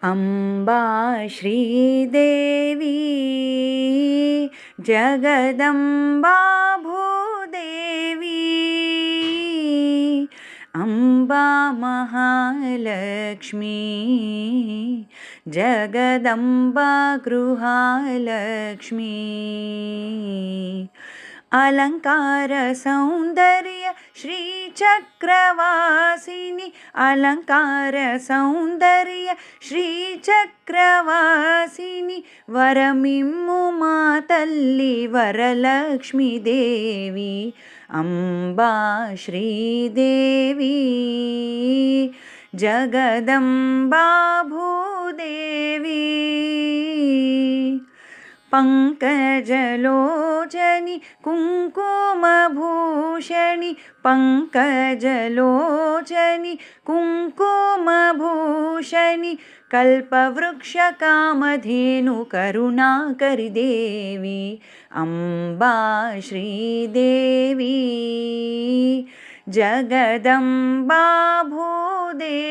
अम्बा श्रीदेवी जगदम्बा भूदेवी अम्बा महालक्ष्मी जगदम्बा गृहालक्ष्मी अलंकार सौंदर्य श्रीचक्रवासिनी अलंकार सौंदर्य श्रीचक्रवासिनी वरमिम्मु मा तल्ली वरलक्ष्मी देवी अम्बा श्रीदेवी जगदम्बा भूदेवी पंकजलोचनी कुङ्कुमभूषणि पंकजलोचनी कुङ्कुमभूषणि कल्पवृक्षकामधेनु करुणाकरि देवी अम्बा श्रीदेवी जगदम्बा भूदेवी।